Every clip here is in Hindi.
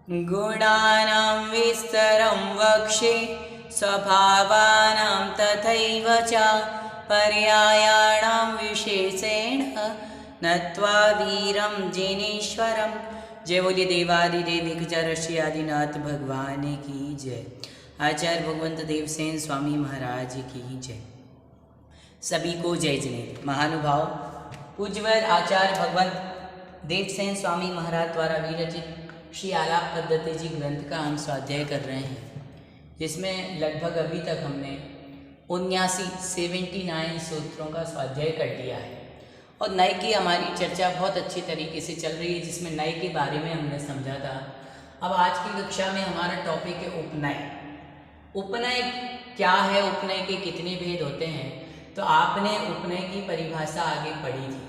गुणानां विस्तरं वक्षे स्वभावानां तथैव च पर्यायाणां विशेषेण नत्वा वीरं जिनेश्वरम। जय बोलिए देवादिदेव ऋषि आदिनाथ भगवान की जय। आचार्य भगवंत देवसेन स्वामी महाराज की जय। सभी को जय जिनेन्द्र। महानुभाव पूज्यवर आचार्य भगवंत देवसेन स्वामी महाराज द्वारा विरचित श्री आलाप पद्धति जी ग्रंथ का हम स्वाध्याय कर रहे हैं, जिसमें लगभग अभी तक हमने 79 सूत्रों का स्वाध्याय कर लिया है। और नए की हमारी चर्चा बहुत अच्छी तरीके से चल रही है, जिसमें नए के बारे में हमने समझा था। अब आज की कक्षा में हमारा टॉपिक है उपनय। उपनय क्या है, उपनय के कितने भेद होते हैं। तो आपने उपनय की परिभाषा आगे पढ़ी थी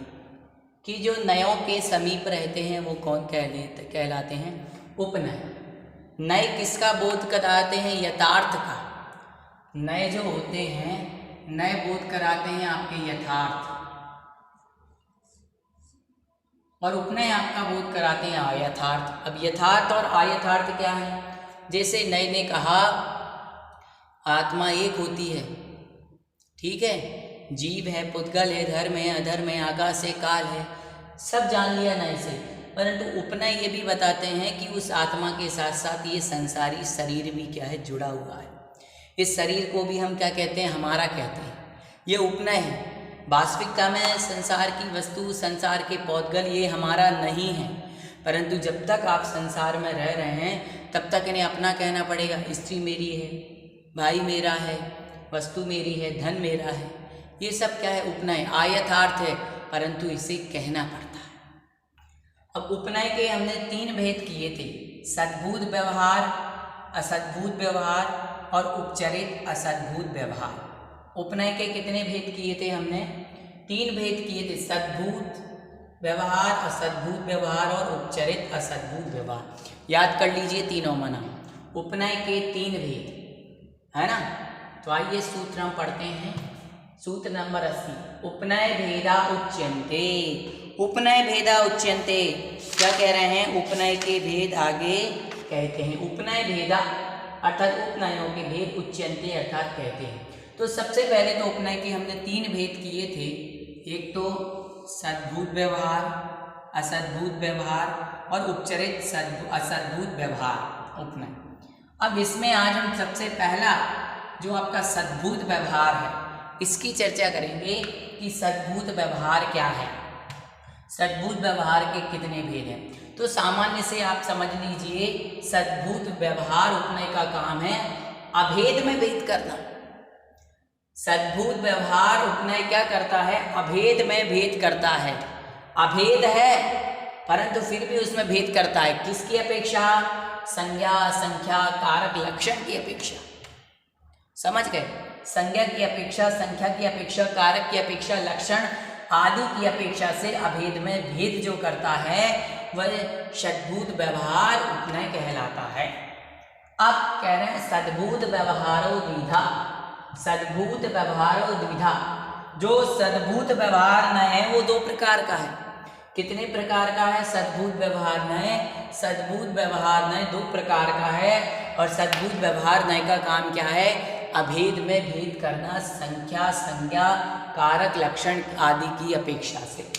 कि जो नयों के समीप रहते हैं वो कौन कहलाते हैं, उपनय। नय किसका बोध कराते हैं, यथार्थ का। नय जो होते हैं, नय बोध कराते हैं आपके यथार्थ, और उपनय आपका बोध कराते हैं अयथार्थ। अब यथार्थ और अयथार्थ क्या है। जैसे नय ने कहा आत्मा एक होती है, ठीक है, जीव है, पुद्गल है, धर्म है, अधर्म है, आकाश है, काल है, सब जान लिया नय से। परंतु उपनय ये भी बताते हैं कि उस आत्मा के साथ साथ ये संसारी शरीर भी क्या है, जुड़ा हुआ है। इस शरीर को भी हम क्या कहते हैं, हमारा कहते हैं। ये उपनय है। वास्तविकता में संसार की वस्तु, संसार के पौद्गल ये हमारा नहीं है, परंतु जब तक आप संसार में रह रहे हैं तब तक इन्हें अपना कहना पड़ेगा। स्त्री मेरी है, भाई मेरा है, वस्तु मेरी है, धन मेरा है, ये सब क्या है, उपनय। आयथार्थ है, परंतु इसे कहना पड़ता है। अब उपनय के हमने 3 भेद किए थे, सद्भूत व्यवहार, असद्भूत व्यवहार और उपचरित असद्भूत व्यवहार। उपनय के कितने भेद किए थे हमने, 3 भेद किए थे, सद्भूत व्यवहार, असद्भूत व्यवहार और उपचरित असद्भूत व्यवहार। याद कर लीजिए तीनों मना। उपनय के 3 भेद है ना। तो आइए सूत्र हम पढ़ते हैं। सूत्र नंबर 80, उपनय भेदा उच्यन्ते। उपनय भेदा उच्यन्ते क्या कह रहे हैं, उपनय के भेद आगे कहते हैं। उपनय भेदा अर्थात उपनयों के भेद, उच्यन्ते अर्थात कहते हैं। तो सबसे पहले तो उपनय के हमने 3 भेद किए थे। एक तो सद्भूत व्यवहार, असद्भूत व्यवहार और उपचरित असद्भूत व्यवहार उपनय। अब इसमें आज हम सबसे पहला जो आपका सद्भूत व्यवहार है, इसकी चर्चा करेंगे कि सद्भूत व्यवहार क्या है, सद्भूत व्यवहार के कितने भेद हैं। तो सामान्य से आप समझ लीजिए, सद्भूत व्यवहार उपनय का काम है अभेद में भेद करना। सद्भूत व्यवहार उपनय क्या करता है, अभेद में भेद करता है। अभेद है परंतु फिर भी उसमें भेद करता है। किसकी अपेक्षा, संज्ञा, संख्या, कारक, लक्षण की अपेक्षा। समझ गए, संज्ञा की अपेक्षा, संख्या की अपेक्षा, कारक की अपेक्षा, लक्षण आदि की अपेक्षा से अभेद में भेद जो करता है वह सद्भूत व्यवहार उपनय कहलाता है। अब कह रहे हैं सद्भूत व्यवहारो द्विधा। सद्भूत व्यवहारो द्विधा, जो सद्भूत व्यवहार नय है वो 2 प्रकार का है। कितने प्रकार का है, सद्भूत व्यवहार नय। सद्भूत व्यवहार नय 2 प्रकार का है, और सद्भूत व्यवहार नय का काम क्या है, अभेद में भेद करना, संख्या, संज्ञा, कारक, लक्षण आदि की अपेक्षा से।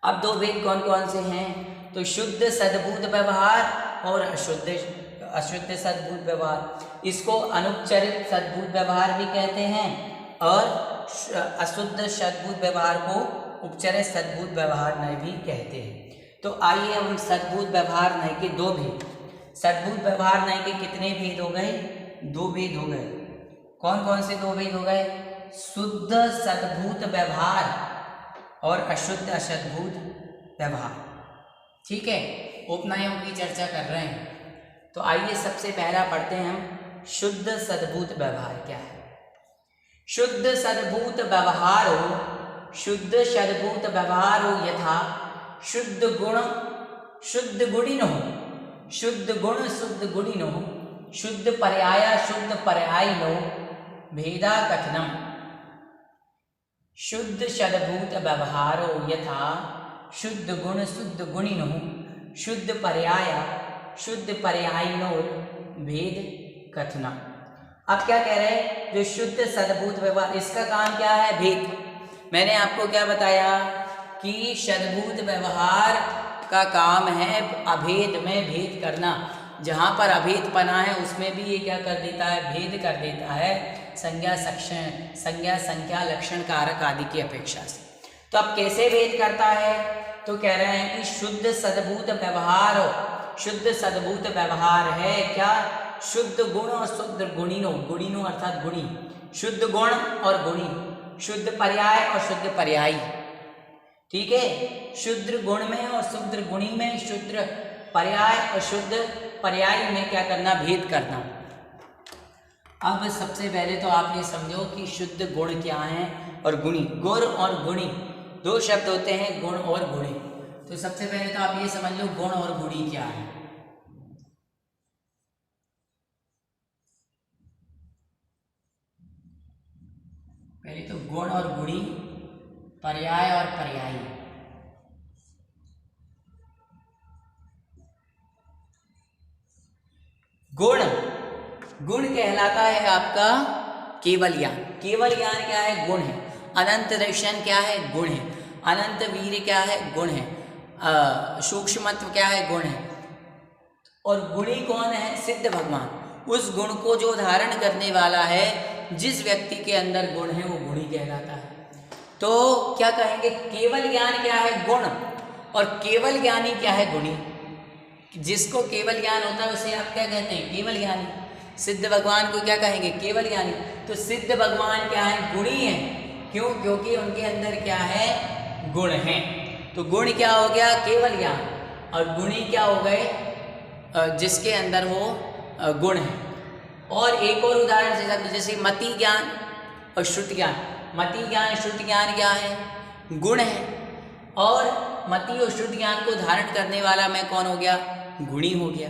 अब 2 भेद कौन कौन से हैं, तो शुद्ध सद्भूत व्यवहार और अशुद्ध सद्भूत व्यवहार। इसको अनुपचरित सद्भूत व्यवहार भी कहते हैं, और अशुद्ध सद्भूत व्यवहार को उपचरित सद्भूत व्यवहार नय भी कहते हैं। तो आइए हम सद्भूत व्यवहार नय के 2 भेद। सद्भूत व्यवहार नय के कितने भेद हो गए, 2 भेद हो गए। कौन कौन से 2 भेद हो गए, शुद्ध सद्भूत व्यवहार और अशुद्ध असद्भूत व्यवहार। ठीक है, उपनयों की चर्चा कर रहे हैं। तो आइए सबसे पहला पढ़ते हैं हम, शुद्ध सद्भूत व्यवहार क्या है। शुद्ध सद्भूत व्यवहारो, शुद्ध सद्भूत व्यवहारो यथा शुद्ध गुण शुद्ध गुणिनो, शुद्ध गुण शुद्ध गुणिनो, शुद्ध पर्याय शुद्ध पर्यायिनो भेदा कथनम। शुद्ध सद्भूत व्यवहारो यथा शुद्ध गुण शुद्ध गुणिनो, शुद्ध पर्याय शुद्ध पर्यायनोर भेद कथना। अब क्या कह रहे हैं, जो शुद्ध सद्भूत व्यवहार, इसका काम क्या है, भेद। मैंने आपको क्या बताया कि सद्भूत व्यवहार का काम है अभेद में भेद करना। जहाँ पर अभेदपना है उसमें भी ये क्या कर देता है, भेद कर देता है, संज्ञा संख्या लक्षण कारक आदि की अपेक्षा से। तो अब कैसे भेद करता है, तो कह रहे हैं कि शुद्ध सद्भूत व्यवहार है क्या, शुद्ध गुण और शुद्ध गुणिनो अर्थात गुणी, शुद्ध गुण और गुणी, शुद्ध पर्याय और शुद्ध पर्यायी। ठीक है, शुद्ध गुण में और शुद्ध गुणी में, शुद्ध पर्याय और शुद्ध पर्यायी में क्या करना, भेद करना। अब सबसे पहले तो आप ये समझो कि शुद्ध गुण क्या है और गुणी। गुण और गुणी दो शब्द होते हैं, गुण और गुणी। तो सबसे पहले तो आप ये समझ लो गुण और गुणी क्या है। पहले तो गुण और गुणी, पर्याय और पर्यायी। गुण कहलाता है आपका केवल ज्ञान। केवल ज्ञान क्या है, गुण है। अनंत दर्शन क्या है, गुण है। अनंत वीर क्या है, गुण है। सूक्ष्मत्व क्या है, गुण है। और गुणी कौन है, सिद्ध भगवान। उस गुण को जो धारण करने वाला है, जिस व्यक्ति के अंदर गुण है वो गुणी कहलाता है। तो क्या कहेंगे, केवल ज्ञान क्या है, गुण, और केवल ज्ञानी क्या है, गुणी। जिसको केवल ज्ञान होता है उसे आप क्या कहते हैं, केवल ज्ञानी। सिद्ध भगवान को क्या कहेंगे, केवल ज्ञानी। तो सिद्ध भगवान क्या है, गुणी है। क्यों, क्योंकि उनके अंदर क्या है, गुण है। तो गुण क्या हो गया, केवल ज्ञान, और गुणी क्या हो गए, जिसके अंदर वो गुण है। और एक और उदाहरण से, जैसे मति ज्ञान और श्रुति ज्ञान। मति ज्ञान श्रुति ज्ञान क्या है, गुण है। और मति और श्रुति ज्ञान को धारण करने वाला मैं कौन हो गया, गुणी हो गया।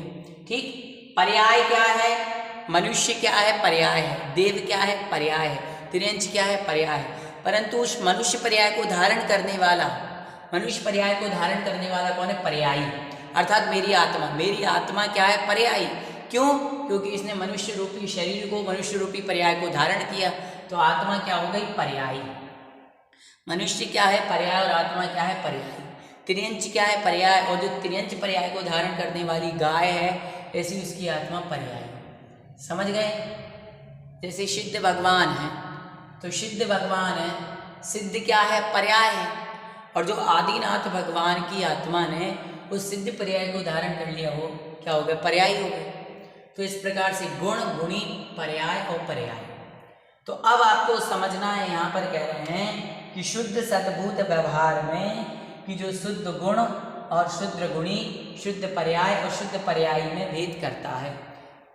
ठीक। पर्याय क्या है, मनुष्य क्या है, पर्याय है। देव क्या है, पर्याय है। तिर्यंच क्या है, पर्याय है। परंतु उस मनुष्य पर्याय को धारण करने वाला, मनुष्य पर्याय को धारण करने वाला कौन है, पर्यायी। अर्थात मेरी आत्मा। मेरी आत्मा क्या है, पर्यायी। क्यों, क्योंकि इसने मनुष्य रूपी शरीर को, मनुष्य रूपी पर्याय को धारण किया। तो आत्मा क्या हो गई, पर्यायी। मनुष्य क्या है, पर्याय, और आत्मा क्या है, पर्यायी। तिर्यंच क्या है, पर्याय, और जो तिर्यंच पर्याय को धारण करने वाली गाय है, ऐसी उसकी आत्मा पर्याय। समझ गए। जैसे सिद्ध भगवान है, तो सिद्ध भगवान है, सिद्ध क्या है, पर्याय है। और जो आदिनाथ भगवान की आत्मा ने उस सिद्ध पर्याय को धारण कर लिया, वो क्या हो गया, पर्यायी हो गए। तो इस प्रकार से गुण, गुणी, पर्याय और पर्याय। तो अब आपको समझना है, यहाँ पर कह रहे हैं कि शुद्ध सद्भूत व्यवहार में कि जो शुद्ध गुण और शुद्ध गुणी, शुद्ध पर्याय और शुद्ध पर्यायी में भेद करता है।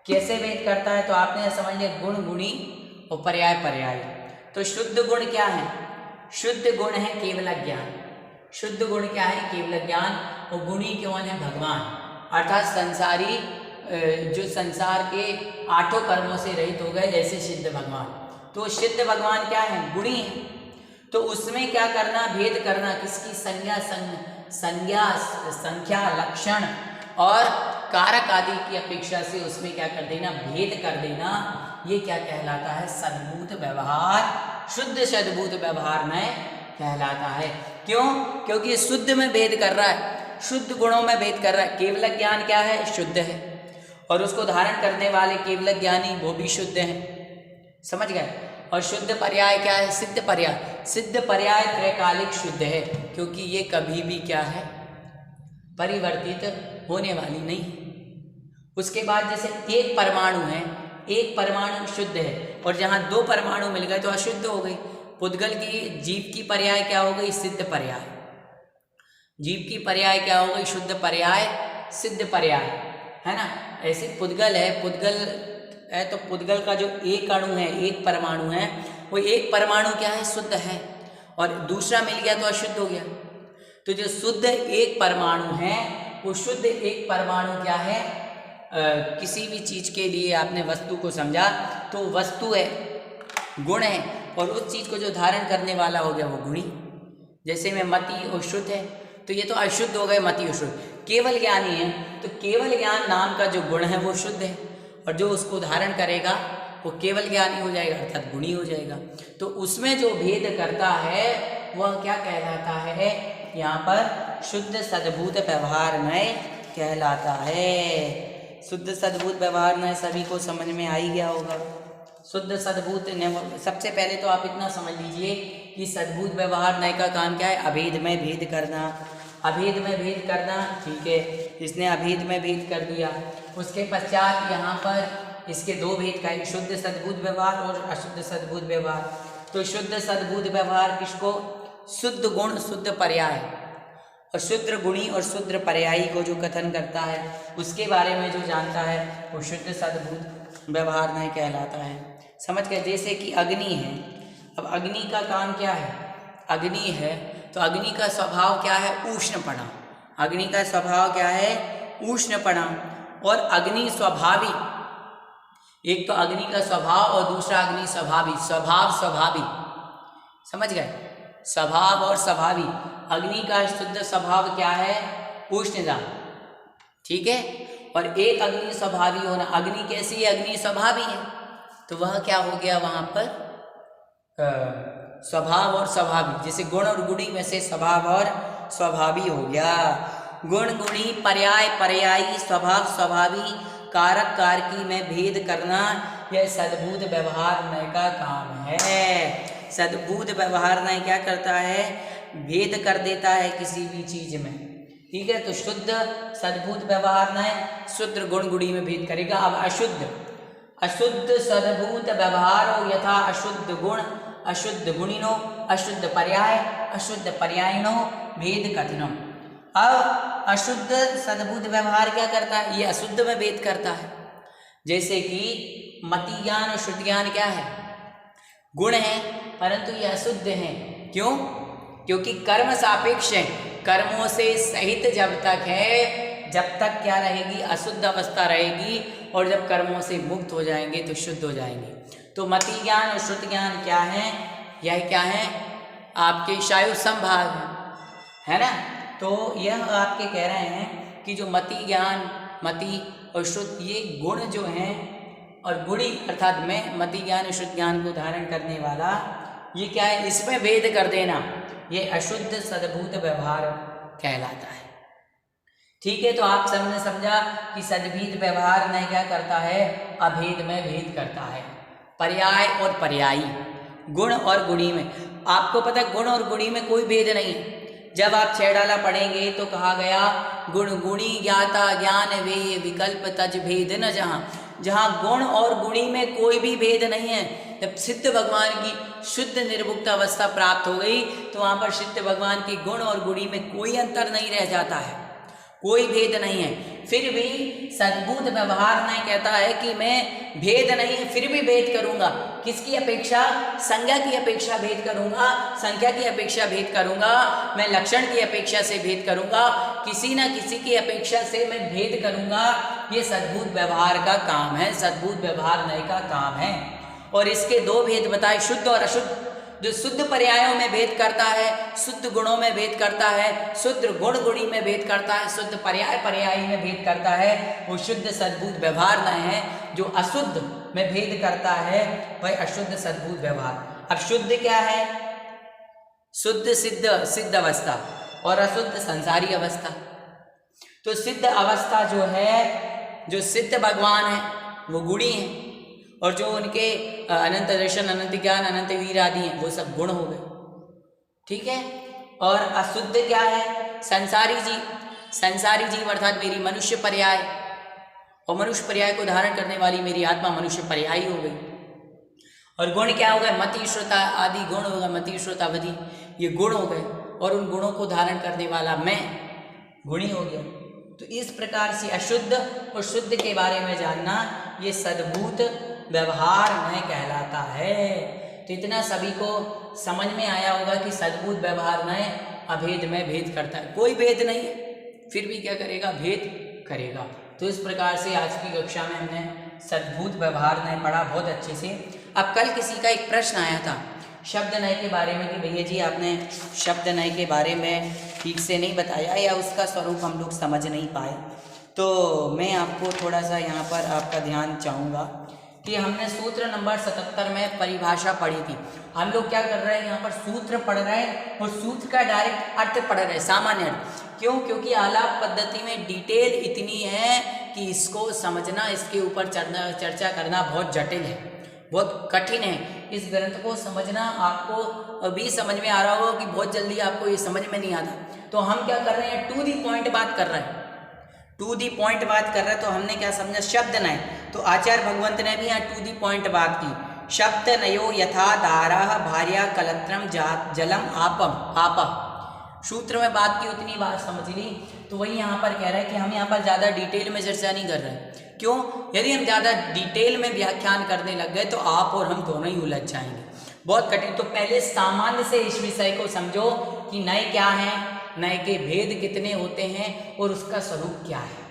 कैसे भेद करता है, तो आपने समझ लिया, गुण, गुणी और पर्याय, पर्यायी। तो शुद्ध गुण क्या है, शुद्ध गुण है केवल ज्ञान। शुद्ध गुण क्या है, केवल ज्ञान। और गुणी कौन है, भगवान, अर्थात संसारी, जो संसार के आठों कर्मों से रहित हो गए, ऐसे सिद्ध भगवान। तो सिद्ध भगवान क्या है, गुणी है। तो उसमें क्या करना, भेद करना, किसकी, संख्या लक्षण और कारक आदि की अपेक्षा से उसमें क्या कर देना, भेद कर देना। ये क्या कहलाता है, सद्भूत व्यवहार, शुद्ध सद्भूत व्यवहार में कहलाता है। क्यों, क्योंकि शुद्ध में भेद कर रहा है, शुद्ध गुणों में भेद कर रहा है। केवल ज्ञान क्या है, शुद्ध है, और उसको धारण करने वाले केवल ज्ञानी वो भी शुद्ध है। समझ गए। और शुद्ध पर्याय क्या है, सिद्ध पर्याय। सिद्ध पर्याय त्रैकालिक शुद्ध है, क्योंकि ये कभी भी क्या है, परिवर्तित होने वाली नहीं। उसके बाद जैसे एक परमाणु है, एक परमाणु शुद्ध है, और जहाँ दो परमाणु मिल गए तो अशुद्ध हो गई। पुद्गल की, जीव की पर्याय क्या हो गई, सिद्ध पर्याय। जीव की पर्याय क्या हो गई, शुद्ध पर्याय, सिद्ध पर्याय, है ना। ऐसे पुद्गल है, पुद्गल है तो पुद्गल का जो एक अणु है, एक परमाणु है, वो एक परमाणु क्या है, शुद्ध है, और दूसरा मिल गया तो अशुद्ध हो गया। तो जो शुद्ध एक परमाणु है, वो शुद्ध एक परमाणु क्या है, किसी भी चीज के लिए आपने वस्तु को समझा तो वस्तु है, गुण है, और उस चीज को जो धारण करने वाला हो गया वो गुणी। जैसे में मति और शुद्ध है, तो ये तो अशुद्ध हो गए, मति और शुद्ध। केवल ज्ञानी है, तो केवल ज्ञान नाम का जो गुण है वो शुद्ध है, और जो उसको धारण करेगा वो केवल ज्ञानी हो जाएगा, अर्थात गुणी हो जाएगा। तो उसमें जो भेद करता है वह क्या कहलाता है, यहाँ पर शुद्ध सद्भूत व्यवहारमय कहलाता है। शुद्ध सद्भूत व्यवहारमय सभी को समझ में आ ही गया होगा। शुद्ध सद्भूत, सबसे पहले तो आप इतना समझ लीजिए कि सद्भूत व्यवहार नय का काम क्या है, अभेद में भेद करना। अभेद में भेद करना, ठीक है, इसने अभेद में भेद कर दिया। उसके पश्चात यहाँ पर इसके दो भेद का, शुद्ध सद्भूत व्यवहार और अशुद्ध सद्भूत व्यवहार। तो शुद्ध सद्भूत व्यवहार किसको, शुद्ध गुण शुद्ध पर्याय, और शुद्ध गुणी और शुद्ध पर्यायी को जो कथन करता है उसके बारे में जो जानता है वो शुद्ध सद्भूत व्यवहार नहीं कहलाता है। समझ गए। जैसे कि अग्नि है, अब अग्नि का काम क्या है, अग्नि है तो अग्नि का स्वभाव क्या है, उष्णपना। अग्नि का स्वभाव क्या है, उष्णपना। और अग्नि स्वभावी, एक तो अग्नि का स्वभाव और दूसरा अग्नि स्वभावी, स्वभाव स्वभावी, समझ गए, स्वभाव और स्वभावी। अग्नि का शुद्ध स्वभाव क्या है, उष्णता, ठीक है, और एक अग्नि स्वभावी होना। अग्नि कैसी है, अग्नि स्वभावी है, तो वह क्या हो गया वहां पर स्वभाव और स्वभावी। जैसे गुण और गुणी में से स्वभाव और स्वभावी हो गया। गुण गुणी पर्याय पर्यायी स्वभाव स्वभावी कारक कारकी में भेद करना, यह सद्भूत व्यवहार नय का काम है। सद्भूत व्यवहार नय क्या करता है, भेद कर देता है किसी भी चीज में, ठीक है। तो शुद्ध सद्भूत व्यवहार नय शुद्ध गुण गुणी में भेद करेगा। अब अशुद्ध, अशुद्ध सद्भूत व्यवहारो यथा अशुद्ध गुण अशुद्ध गुणिनो अशुद्ध पर्याय अशुद्ध पर्यायिनो भेद कथनम। अब अशुद्ध सद्भूत व्यवहार क्या करता है, ये अशुद्ध में भेद करता है। जैसे कि मति ज्ञान और शुद्ध ज्ञान क्या है, गुण है, परंतु ये अशुद्ध है। क्यों, क्योंकि कर्म सापेक्ष है, कर्मों से सहित जब तक है, जब तक क्या रहेगी, अशुद्ध अवस्था रहेगी, और जब कर्मों से मुक्त हो जाएंगे तो शुद्ध हो जाएंगे। तो मति ज्ञान और शुद्ध ज्ञान क्या है, यह क्या है, आपके शायु संभाग है ना। तो यह आपके कह रहे हैं कि जो मति ज्ञान, मति और शुद्ध, ये गुण जो हैं, और गुणी अर्थात मैं मति ज्ञान और शुद्ध ज्ञान को धारण करने वाला, ये क्या है, इसमें भेद कर देना, ये अशुद्ध सद्भूत व्यवहार कहलाता है। ठीक है, तो आप सबने समझा कि सद्भूत व्यवहार में क्या करता है, अभेद में भेद करता है, पर्याय और पर्यायी, गुण और गुणी में। आपको पता है गुण और गुणी में कोई भेद नहीं है। जब आप छह डाला पढ़ेंगे तो कहा गया गुण गुणी ज्ञाता ज्ञान वे विकल्प तज भेद न जहाँ, जहाँ गुण और गुणी में कोई भी भेद नहीं है। जब सिद्ध भगवान की शुद्ध निर्मुक्त अवस्था प्राप्त हो गई तो वहाँ पर सिद्ध भगवान की गुण और गुणी में कोई अंतर नहीं रह जाता है, कोई भेद नहीं है। फिर भी सद्भूत व्यवहार नहीं कहता है कि मैं भेद नहीं है फिर भी भेद करूंगा। किसकी अपेक्षा, संज्ञा की अपेक्षा भेद करूंगा, संख्या की अपेक्षा भेद करूंगा, मैं लक्षण की अपेक्षा से भेद करूंगा, किसी न किसी की अपेक्षा से मैं भेद करूंगा। ये सद्भूत व्यवहार का काम है, सद्भूत व्यवहार नय का काम है। और इसके दो भेद बताए, शुद्ध और अशुद्ध। जो शुद्ध पर्यायों में भेद करता है, शुद्ध गुणों में भेद करता है, शुद्ध गुण गुणी में भेद करता है, शुद्ध पर्याय पर्यायी में भेद करता है, वो शुद्ध सद्भूत व्यवहार न है। जो अशुद्ध में भेद करता है वह अशुद्ध सद्भूत व्यवहार। अब शुद्ध क्या है, शुद्ध सिद्ध अवस्था और अशुद्ध संसारी अवस्था। तो सिद्ध अवस्था जो है, जो सिद्ध भगवान है वो गुणी है, और जो उनके अनंत दर्शन, अनंत ज्ञान, अनंत वीर आदि हैं वो सब गुण हो गए, ठीक है। और अशुद्ध क्या है, संसारी जीव। संसारी जीव अर्थात मेरी मनुष्य पर्याय, और मनुष्य पर्याय को धारण करने वाली मेरी आत्मा मनुष्य पर्यायी हो गई। और गुण क्या हो गए, मति श्रोता आदि गुण हो गए, मति श्रोता वधि, ये गुण हो गए, और उन गुणों को धारण करने वाला मैं गुणी हो गया। तो इस प्रकार से अशुद्ध और शुद्ध के बारे में जानना ये सद्भूत व्यवहार में कहलाता है। तो इतना सभी को समझ में आया होगा कि सद्भूत व्यवहार में अभेद में भेद करता है, कोई भेद नहीं है फिर भी क्या करेगा, भेद करेगा। तो इस प्रकार से आज की कक्षा में हमने सद्भूत व्यवहार में पढ़ा बहुत अच्छे से। अब कल किसी का एक प्रश्न आया था शब्द नय के बारे में कि भैया जी आपने शब्द नय के बारे में ठीक से नहीं बताया या उसका स्वरूप हम लोग समझ नहीं पाए। तो मैं आपको थोड़ा सा यहाँ पर आपका ध्यान चाहूँगा कि हमने सूत्र नंबर 77 में परिभाषा पढ़ी थी। हम लोग क्या कर रहे हैं, यहाँ पर सूत्र पढ़ रहे हैं और सूत्र का डायरेक्ट अर्थ पढ़ रहे हैं, सामान्य अर्थ। क्यों? क्योंकि आलाप पद्धति में डिटेल इतनी है कि इसको समझना, इसके ऊपर चर्चा करना बहुत जटिल है, बहुत कठिन है। इस ग्रंथ को समझना आपको अभी समझ में आ रहा होगा कि बहुत जल्दी आपको ये समझ में नहीं आता। तो हम क्या कर रहे हैं, टू दी पॉइंट बात कर रहे हैं, टू दी पॉइंट बात कर रहे हैं। तो हमने क्या समझा, शब्द नय। तो आचार्य भगवंत ने भी यहाँ टू दी पॉइंट बात की। शब्द नयो यथा धारा भार्या कलत्रम जलम आपम। सूत्र में बात की, उतनी बात समझ ली। तो वही यहाँ पर कह रहा है कि हम यहाँ पर ज़्यादा डिटेल में चर्चा नहीं कर रहे। क्यों? यदि हम ज़्यादा डिटेल में व्याख्यान करने लग गए तो आप और हम दोनों ही उलझ जाएंगे, बहुत कठिन। तो पहले सामान्य से इस विषय को समझो कि नय क्या है, नय के भेद कितने होते हैं और उसका स्वरूप क्या है।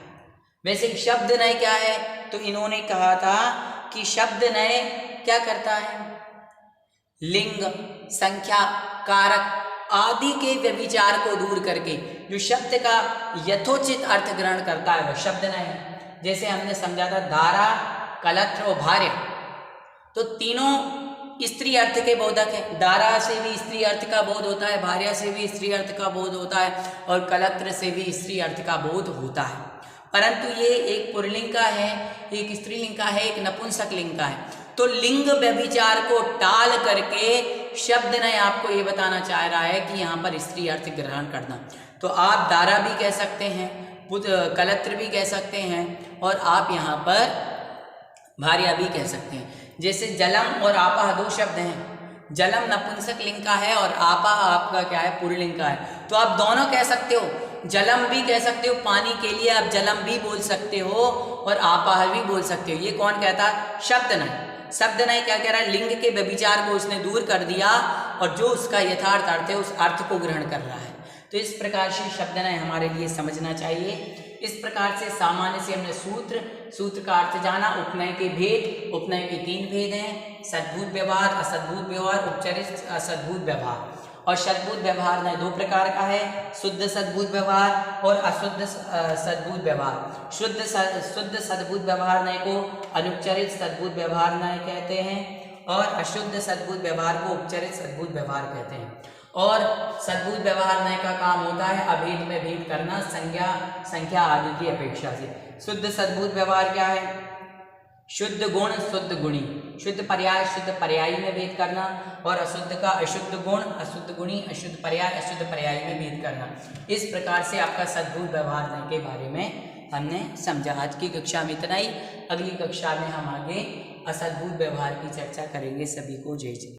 वैसे शब्द नय क्या है, तो इन्होंने कहा था कि शब्द नय क्या करता है, लिंग, संख्या, कारक आदि के व्यभिचार को दूर करके जो शब्द का यथोचित अर्थ ग्रहण करता है वह शब्द नय है। जैसे हमने समझा था धारा, कलत्र और भार्य, तो तीनों स्त्री अर्थ के बोधक है। धारा से भी स्त्री अर्थ का बोध होता है, भार्य से भी स्त्री अर्थ का बोध होता है और कलत्र से भी स्त्री अर्थ का बोध होता है। परंतु ये एक पुल्लिंग का है, एक स्त्रीलिंग का है, एक नपुंसक लिंग का है। तो लिंग व्यभिचार को टाल करके शब्द ने आपको ये बताना चाह रहा है कि यहाँ पर स्त्री अर्थ ग्रहण करना। तो आप धारा भी कह सकते हैं, कलत्र भी कह सकते हैं और आप यहाँ पर भार्या भी कह सकते हैं। जैसे जलम और आपा दो शब्द हैं, जलम नपुंसक लिंग का है और आपा आपका क्या है, पुल्लिंग का है। तो आप दोनों कह सकते हो, जलम भी कह सकते हो, पानी के लिए आप जलम भी बोल सकते हो और आपा भी बोल सकते हो। ये कौन कहता है, शब्द नहीं। शब्द नहीं क्या कह रहा है, लिंग के व्यभिचार को उसने दूर कर दिया और जो उसका यथार्थ अर्थ है उस अर्थ को ग्रहण कर रहा है। तो इस प्रकार से शब्द नय हमारे लिए समझना चाहिए। इस प्रकार से सामान्य से हमने सूत्र का अर्थ जाना। उपनय के भेद, उपनय के 3 भेद हैं, सद्भूत व्यवहार, असद्भूत व्यवहार, उपचरित असद्भूत व्यवहार। और सद्भूत व्यवहार नय 2 प्रकार का है, शुद्ध सद्भूत व्यवहार और अशुद्ध सद्भूत व्यवहार। शुद्ध सद्भूत व्यवहार नय को अनुपचरित सद्भूत व्यवहार नय कहते हैं और अशुद्ध सद्भूत व्यवहार को उपचरित सद्भूत व्यवहार कहते हैं। और सद्भूत व्यवहार नय का काम होता है अभेद में भेद करना, संख्या आदि की अपेक्षा से। शुद्ध सद्भूत व्यवहार क्या है, शुद्ध गुण शुद्ध गुणी, शुद्ध पर्याय शुद्ध पर्यायी में भेद करना और अशुद्ध का अशुद्ध गुण, अशुद्ध गुणी, अशुद्ध पर्याय, अशुद्ध पर्यायी में भेद करना। इस प्रकार से आपका सद्भूत व्यवहार नय के बारे में हमने समझा। आज की कक्षा में इतना ही। अगली कक्षा में हम आगे असद्भूत व्यवहार की चर्चा करेंगे। सभी को जय जय।